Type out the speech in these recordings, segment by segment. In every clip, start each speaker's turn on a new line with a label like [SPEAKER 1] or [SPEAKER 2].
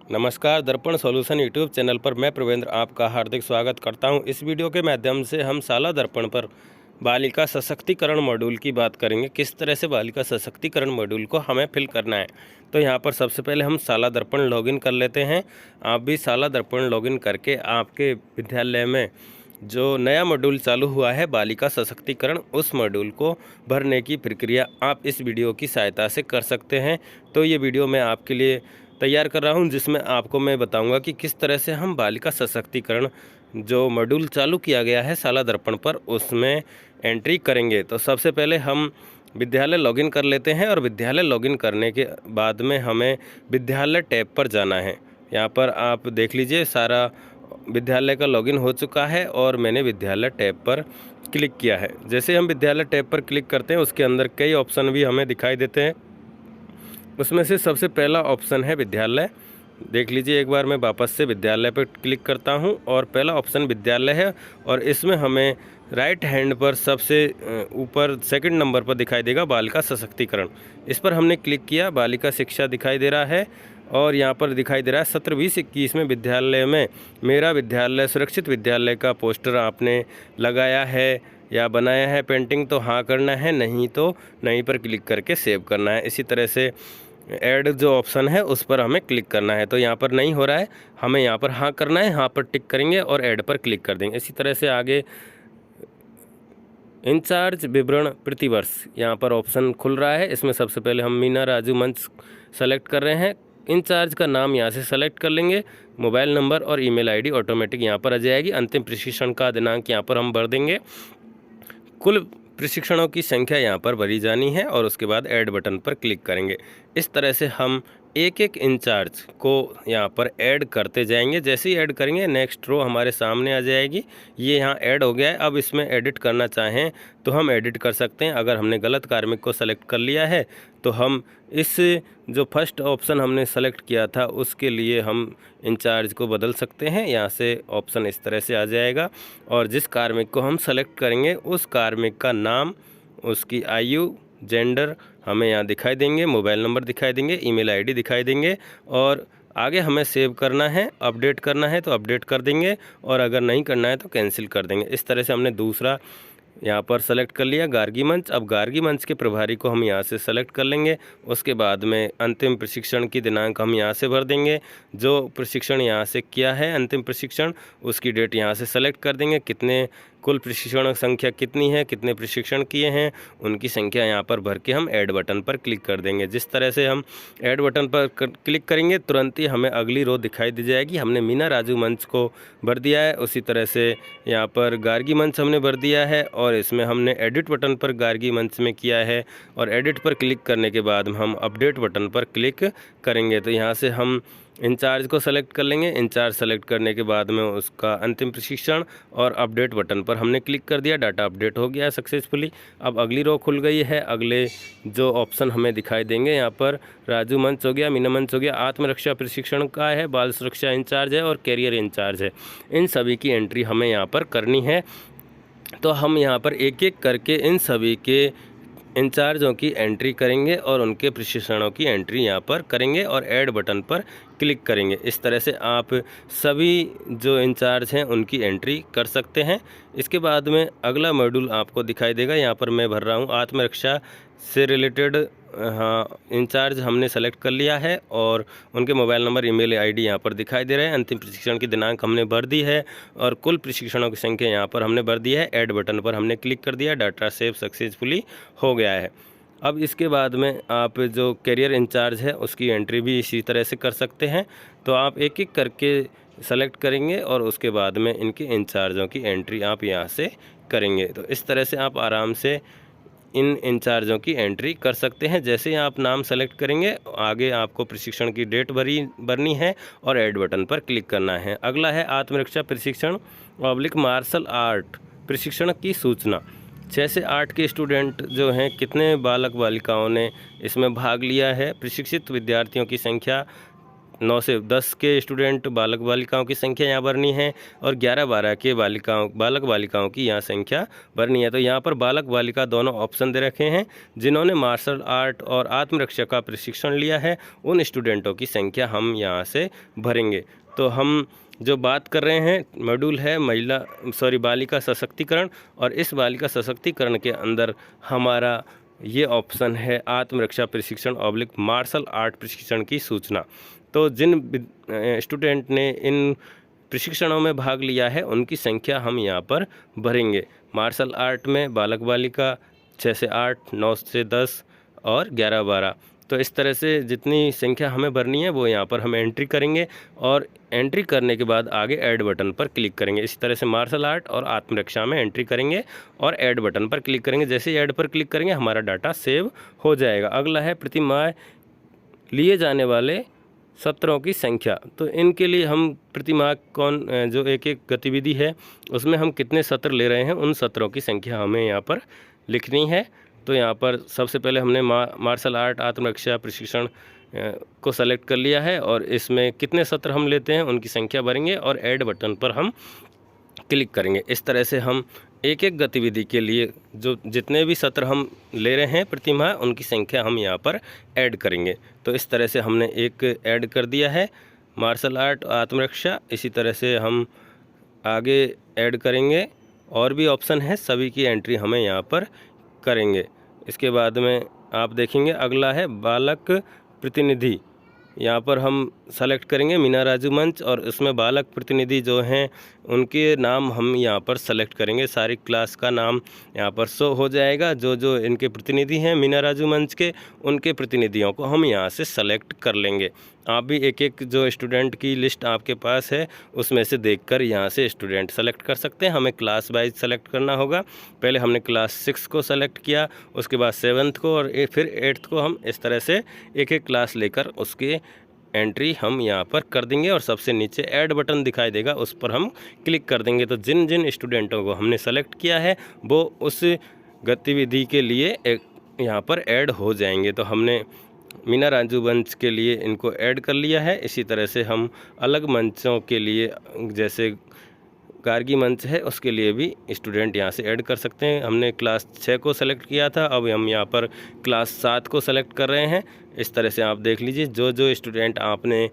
[SPEAKER 1] नमस्कार, दर्पण solution YouTube channel पर मैं प्रवेंद्र आपका हार्दिक स्वागत करता हूं। इस वीडियो के माध्यम से हम शाला दर्पण पर बालिका सशक्तिकरण मॉड्यूल की बात करेंगे। किस तरह से बालिका सशक्तिकरण मॉड्यूल को हमें फिल करना है। तो यहां पर सबसे पहले हम शाला दर्पण लॉगिन कर लेते हैं। आप भी शाला दर्पण लॉगिन करके आपके विद्यालय में जो नया मॉड्यूल चालू हुआ है बालिका सशक्तिकरण, उस मॉड्यूल को भरने की प्रक्रिया आप इस वीडियो की सहायता से कर सकते हैं। तो ये वीडियो मैं आपके लिए तैयार कर रहा हूं, जिसमें आपको मैं बताऊंगा कि किस तरह से हम बालिका सशक्तिकरण जो मॉड्यूल चालू किया गया है शाला दर्पण पर, उसमें एंट्री करेंगे। तो सबसे पहले हम विद्यालय लॉगिन कर लेते हैं और विद्यालय लॉगिन करने के बाद में हमें विद्यालय टैब पर जाना है। यहाँ पर आप देख लीजिए, सारा विद्यालय का लॉगिन हो चुका है और मैंने विद्यालय टैब पर क्लिक किया है। जैसे हम विद्यालय टैब पर क्लिक करते हैं, उसके अंदर कई ऑप्शन भी हमें दिखाई देते हैं। उसमें से सबसे पहला ऑप्शन है विद्यालय। देख लीजिए, एक बार मैं वापस से विद्यालय पर क्लिक करता हूं और पहला ऑप्शन विद्यालय है और इसमें हमें राइट हैंड पर सबसे ऊपर सेकंड नंबर पर दिखाई देगा बालिका सशक्तिकरण। इस पर हमने क्लिक किया, बालिका शिक्षा दिखाई दे रहा है और यहाँ पर दिखाई दे रहा है 17-20-21 में विद्यालय में मेरा विद्यालय सुरक्षित विद्यालय का पोस्टर आपने लगाया है या बनाया है पेंटिंग, तो हाँ करना है, नहीं तो नहीं पर क्लिक करके सेव करना है। इसी तरह से ऐड जो ऑप्शन है उस पर हमें क्लिक करना है। तो यहाँ पर नहीं हो रहा है, हमें यहाँ पर हाँ करना है, हाँ पर टिक करेंगे और ऐड पर क्लिक कर देंगे। इसी तरह से आगे इंचार्ज विवरण प्रतिवर्ष यहाँ पर ऑप्शन खुल रहा है। इसमें सबसे पहले हम मीना राजू मंच सेलेक्ट कर रहे हैं। इंचार्ज का नाम यहाँ से सेलेक्ट कर लेंगे, मोबाइल नंबर और ईमेल आईडी ऑटोमेटिक यहाँ पर आ जाएगी। अंतिम प्रशिक्षण का दिनांक यहाँ पर हम भर देंगे। कुल प्रशिक्षणों की संख्या यहाँ पर भरी जानी है और उसके बाद ऐड बटन पर क्लिक करेंगे। इस तरह से हम एक एक इंचार्ज को यहाँ पर ऐड करते जाएंगे। जैसे ही ऐड करेंगे नेक्स्ट रो हमारे सामने आ जाएगी। ये यहाँ ऐड हो गया है। अब इसमें एडिट करना चाहें तो हम एडिट कर सकते हैं। अगर हमने गलत कार्मिक को सेलेक्ट कर लिया है तो हम इस जो फर्स्ट ऑप्शन हमने सेलेक्ट किया था उसके लिए हम इंचार्ज को बदल सकते हैं। यहाँ से ऑप्शन इस तरह से आ जाएगा और जिस कार्मिक को हम सेलेक्ट करेंगे उस कार्मिक का नाम, उसकी आयु, जेंडर हमें यहाँ दिखाई देंगे, मोबाइल नंबर दिखाई देंगे, ईमेल आईडी दिखाई देंगे और आगे हमें सेव करना है, अपडेट करना है तो अपडेट कर देंगे और अगर नहीं करना है तो कैंसिल कर देंगे। इस तरह से हमने दूसरा यहाँ पर सेलेक्ट कर लिया गार्गी मंच। अब गार्गी मंच के प्रभारी को हम यहाँ से सेलेक्ट कर लेंगे। उसके बाद में अंतिम प्रशिक्षण की दिनांक हम यहाँ से भर देंगे। जो प्रशिक्षण यहाँ से किया है अंतिम प्रशिक्षण, उसकी डेट यहाँ से सेलेक्ट कर देंगे। कितने कुल प्रशिक्षण संख्या कितनी है, कितने प्रशिक्षण किए हैं, उनकी संख्या यहाँ पर भर के हम ऐड बटन पर क्लिक कर देंगे। जिस तरह से हम ऐड बटन पर क्लिक करेंगे तुरंत ही हमें अगली रो दिखाई दी जाएगी। हमने मीना राजू मंच को भर दिया है, उसी तरह से यहाँ पर गार्गी मंच हमने भर दिया है और इसमें हमने एडिट बटन पर गार्गी मंच में किया है और एडिट पर क्लिक करने के बाद हम अपडेट बटन पर क्लिक करेंगे। तो यहाँ से हम इंचार्ज को सेलेक्ट कर लेंगे। इंचार्ज सेलेक्ट करने के बाद में उसका अंतिम प्रशिक्षण और अपडेट बटन पर हमने क्लिक कर दिया। डाटा अपडेट हो गया है सक्सेसफुली। अब अगली रो खुल गई है। अगले जो ऑप्शन हमें दिखाई देंगे यहाँ पर राजू मंच हो गया, मीना मंच हो गया, आत्मरक्षा प्रशिक्षण का है, बाल सुरक्षा इंचार्ज है और कैरियर इंचार्ज है। इन सभी की एंट्री हमें यहाँ पर करनी है। तो हम यहाँ पर एक एक करके इन सभी के इंचार्जों की एंट्री करेंगे और उनके प्रशिक्षणों की एंट्री यहाँ पर करेंगे और ऐड बटन पर क्लिक करेंगे। इस तरह से आप सभी जो इंचार्ज हैं उनकी एंट्री कर सकते हैं। इसके बाद में अगला मॉड्यूल आपको दिखाई देगा। यहाँ पर मैं भर रहा हूँ आत्मरक्षा से रिलेटेड। हाँ, इंचार्ज हमने सेलेक्ट कर लिया है और उनके मोबाइल नंबर, ईमेल आईडी यहाँ पर दिखाई दे रहे हैं। अंतिम प्रशिक्षण की दिनांक हमने भर दी है और कुल प्रशिक्षणों की संख्या यहाँ पर हमने भर दी है। ऐड बटन पर हमने क्लिक कर दिया, डाटा सेव सक्सेसफुली हो गया है। अब इसके बाद में आप जो कैरियर इंचार्ज है उसकी एंट्री भी इसी तरह से कर सकते हैं। तो आप एक एक करके सेलेक्ट करेंगे और उसके बाद में इनके इंचार्जों की एंट्री आप यहाँ से करेंगे। तो इस तरह से आप आराम से इन इंचार्जों की एंट्री कर सकते हैं। जैसे ही आप नाम सेलेक्ट करेंगे आगे आपको प्रशिक्षण की डेट भरनी है और ऐड बटन पर क्लिक करना है। अगला है आत्मरक्षा प्रशिक्षण / मार्शल आर्ट प्रशिक्षण की सूचना। 6 से 8 के स्टूडेंट जो हैं, कितने बालक बालिकाओं ने इसमें भाग लिया है, प्रशिक्षित विद्यार्थियों की संख्या 9 से 10 के स्टूडेंट बालक बालिकाओं की संख्या यहाँ भरनी है और 11-12 के बालक बालिकाओं की यहाँ संख्या भरनी है। तो यहाँ पर बालक बालिका दोनों ऑप्शन दे रखे हैं। जिन्होंने मार्शल आर्ट और आत्मरक्षा का प्रशिक्षण लिया है उन स्टूडेंटों की संख्या हम यहाँ से भरेंगे। तो हम जो बात कर रहे हैं मॉड्यूल है बालिका सशक्तिकरण, और इस बालिका सशक्तिकरण के अंदर हमारा ये ऑप्शन है आत्मरक्षा प्रशिक्षण / मार्शल आर्ट प्रशिक्षण की सूचना। तो जिन स्टूडेंट ने इन प्रशिक्षणों में भाग लिया है उनकी संख्या हम यहाँ पर भरेंगे। मार्शल आर्ट में बालक बालिका 6 से 8, 9 से 10 और 11-12। तो इस तरह से जितनी संख्या हमें भरनी है वो यहाँ पर हम एंट्री करेंगे और एंट्री करने के बाद आगे ऐड बटन पर क्लिक करेंगे। इसी तरह से मार्शल आर्ट और आत्मरक्षा में एंट्री करेंगे और ऐड बटन पर क्लिक करेंगे। जैसे ही ऐड पर क्लिक करेंगे हमारा डाटा सेव हो जाएगा। अगला है प्रति माह लिए जाने वाले सत्रों की संख्या। तो इनके लिए हम प्रति माह जो एक गतिविधि है उसमें हम कितने सत्र ले रहे हैं उन सत्रों की संख्या हमें यहाँ पर लिखनी है। तो यहाँ पर सबसे पहले हमने मार्शल आर्ट आत्मरक्षा प्रशिक्षण को सेलेक्ट कर लिया है और इसमें कितने सत्र हम लेते हैं उनकी संख्या भरेंगे और ऐड बटन पर हम क्लिक करेंगे। इस तरह से हम एक गतिविधि के लिए जो जितने भी सत्र हम ले रहे हैं प्रति माह उनकी संख्या हम यहाँ पर ऐड करेंगे। तो इस तरह से हमने एक ऐड कर दिया है मार्शल आर्ट आत्मरक्षा। इसी तरह से हम आगे ऐड करेंगे और भी ऑप्शन है, सभी की एंट्री हमें यहाँ पर करेंगे। इसके बाद में आप देखेंगे अगला है बालक प्रतिनिधि। यहाँ पर हम सेलेक्ट करेंगे मीना राजू मंच और इसमें बालक प्रतिनिधि जो हैं उनके नाम हम यहाँ पर सेलेक्ट करेंगे। सारी क्लास का नाम यहाँ पर शो हो जाएगा। जो इनके प्रतिनिधि हैं मीना राजू मंच के, उनके प्रतिनिधियों को हम यहाँ से सेलेक्ट कर लेंगे। आप भी एक जो स्टूडेंट की लिस्ट आपके पास है उसमें से देखकर यहाँ से स्टूडेंट सेलेक्ट कर सकते हैं। हमें क्लास वाइज सेलेक्ट करना होगा। पहले हमने क्लास 6 को सेलेक्ट किया, उसके बाद 7th को और फिर 8th को। हम इस तरह से एक क्लास लेकर उसके एंट्री हम यहाँ पर कर देंगे और सबसे नीचे ऐड बटन दिखाई देगा, उस पर हम क्लिक कर देंगे। तो जिन जिन स्टूडेंटों को हमने सेलेक्ट किया है वो उस गतिविधि के लिए यहाँ पर ऐड हो जाएंगे। तो हमने मीना राजू मंच के लिए इनको ऐड कर लिया है। इसी तरह से हम अलग मंचों के लिए जैसे गार्गी मंच है उसके लिए भी स्टूडेंट यहाँ से ऐड कर सकते हैं। हमने क्लास 6 को सेलेक्ट किया था, अब हम यहाँ पर क्लास 7 को सेलेक्ट कर रहे हैं। इस तरह से आप देख लीजिए जो स्टूडेंट आपने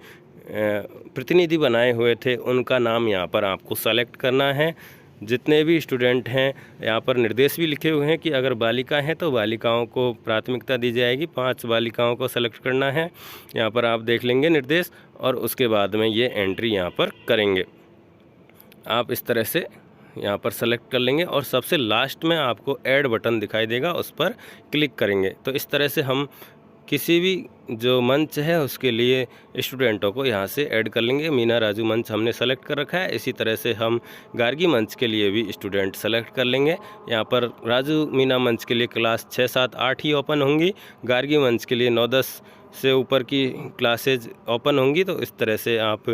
[SPEAKER 1] प्रतिनिधि बनाए हुए थे उनका नाम यहाँ पर आपको सेलेक्ट करना है। जितने भी स्टूडेंट हैं यहाँ पर निर्देश भी लिखे हुए हैं कि अगर बालिका हैं तो बालिकाओं को प्राथमिकता दी जाएगी। 5 बालिकाओं को सेलेक्ट करना है। यहाँ पर आप देख लेंगे निर्देश और उसके बाद में ये एंट्री यहाँ पर करेंगे। आप इस तरह से यहाँ पर सेलेक्ट कर लेंगे और सबसे लास्ट में आपको ऐड बटन दिखाई देगा, उस पर क्लिक करेंगे। तो इस तरह से हम किसी भी जो मंच है उसके लिए स्टूडेंटों को यहाँ से ऐड कर लेंगे। मीना राजू मंच हमने सेलेक्ट कर रखा है। इसी तरह से हम गार्गी मंच के लिए भी स्टूडेंट सेलेक्ट कर लेंगे। यहाँ पर राजू मीना मंच के लिए क्लास 6, 7, 8 ही ओपन होंगी। गार्गी मंच के लिए 9, 10 से ऊपर की क्लासेज ओपन होंगी। तो इस तरह से आप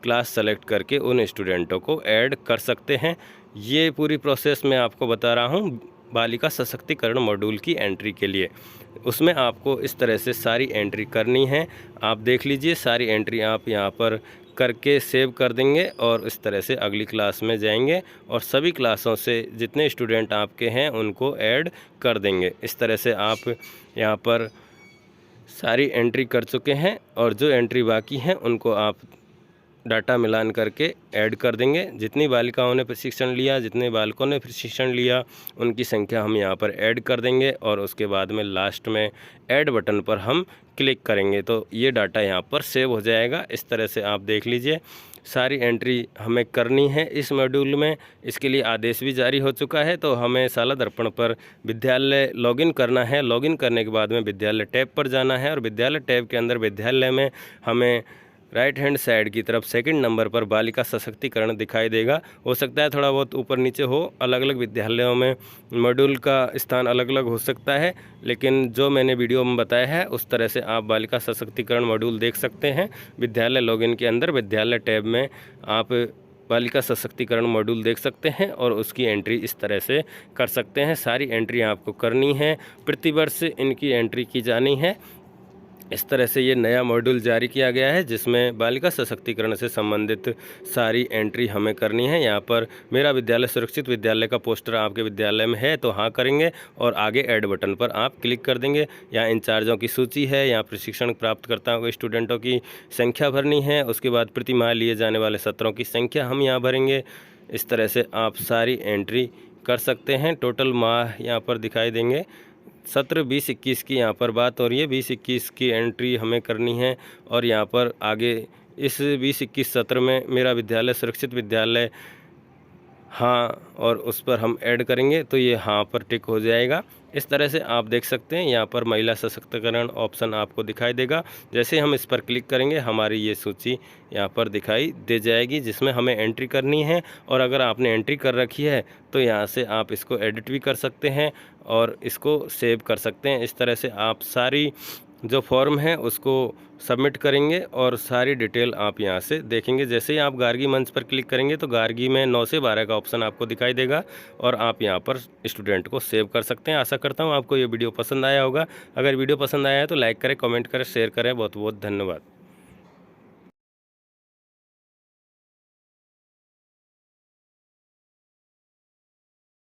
[SPEAKER 1] क्लास सेलेक्ट करके उन स्टूडेंटों को ऐड कर सकते हैं। ये पूरी प्रोसेस मैं आपको बता रहा हूँ बालिका सशक्तिकरण मॉड्यूल की एंट्री के लिए। उसमें आपको इस तरह से सारी एंट्री करनी है। आप देख लीजिए सारी एंट्री आप यहाँ पर करके सेव कर देंगे और इस तरह से अगली क्लास में जाएंगे और सभी क्लासों से जितने स्टूडेंट आपके हैं उनको ऐड कर देंगे। इस तरह से आप यहाँ पर सारी एंट्री कर चुके हैं और जो एंट्री बाकी हैं उनको आप डाटा मिलान करके ऐड कर देंगे। जितनी बालिकाओं ने प्रशिक्षण लिया, जितने बालकों ने प्रशिक्षण लिया, उनकी संख्या हम यहाँ पर ऐड कर देंगे और उसके बाद में लास्ट में ऐड बटन पर हम क्लिक करेंगे तो ये डाटा यहाँ पर सेव हो जाएगा। इस तरह से आप देख लीजिए सारी एंट्री हमें करनी है इस मॉड्यूल में। इसके लिए आदेश भी जारी हो चुका है। तो हमें शाला दर्पण पर विद्यालय लॉगिन करना है। लॉगिन करने के बाद में विद्यालय टैब पर जाना है और विद्यालय टैब के अंदर विद्यालय में हमें राइट हैंड साइड की तरफ 2nd नंबर पर बालिका सशक्तिकरण दिखाई देगा। हो सकता है थोड़ा बहुत ऊपर नीचे हो, अलग अलग विद्यालयों में मॉड्यूल का स्थान अलग अलग हो सकता है, लेकिन जो मैंने वीडियो में बताया है उस तरह से आप बालिका सशक्तिकरण मॉड्यूल देख सकते हैं। विद्यालय लॉगिन के अंदर विद्यालय टैब में आप बालिका सशक्तिकरण मॉड्यूल देख सकते हैं और उसकी एंट्री इस तरह से कर सकते हैं। सारी एंट्री आपको करनी है, प्रतिवर्ष इनकी एंट्री की जानी है। इस तरह से ये नया मॉड्यूल जारी किया गया है जिसमें बालिका सशक्तिकरण से संबंधित सारी एंट्री हमें करनी है। यहाँ पर मेरा विद्यालय सुरक्षित विद्यालय का पोस्टर आपके विद्यालय में है तो हाँ करेंगे और आगे ऐड बटन पर आप क्लिक कर देंगे। यहाँ इंचार्जों की सूची है, यहाँ प्रशिक्षण प्राप्तकर्ताओं के स्टूडेंटों की संख्या भरनी है, उसके बाद प्रति माह लिए जाने वाले सत्रों की संख्या हम यहाँ भरेंगे। इस तरह से आप सारी एंट्री कर सकते हैं। टोटल माह यहाँ पर दिखाई देंगे। सत्र 20-21 की यहाँ पर बात हो रही है, 20-21 की एंट्री हमें करनी है और यहाँ पर आगे इस 20-21 सत्र में मेरा विद्यालय सुरक्षित विद्यालय हाँ और उस पर हम ऐड करेंगे तो ये हाँ पर टिक हो जाएगा। इस तरह से आप देख सकते हैं यहाँ पर महिला सशक्तिकरण ऑप्शन आपको दिखाई देगा। जैसे हम इस पर क्लिक करेंगे हमारी ये सूची यहाँ पर दिखाई दे जाएगी जिसमें हमें एंट्री करनी है। और अगर आपने एंट्री कर रखी है तो यहाँ से आप इसको एडिट भी कर सकते हैं और इसको सेव कर सकते हैं। इस तरह से आप सारी जो फॉर्म है उसको सबमिट करेंगे और सारी डिटेल आप यहाँ से देखेंगे। जैसे ही आप गार्गी मंच पर क्लिक करेंगे तो गार्गी में 9 से 12 का ऑप्शन आपको दिखाई देगा और आप यहाँ पर स्टूडेंट को सेव कर सकते हैं। आशा करता हूँ आपको ये वीडियो पसंद आया होगा। अगर वीडियो पसंद आया है तो लाइक करें, कमेंट करें, शेयर करें। बहुत बहुत धन्यवाद।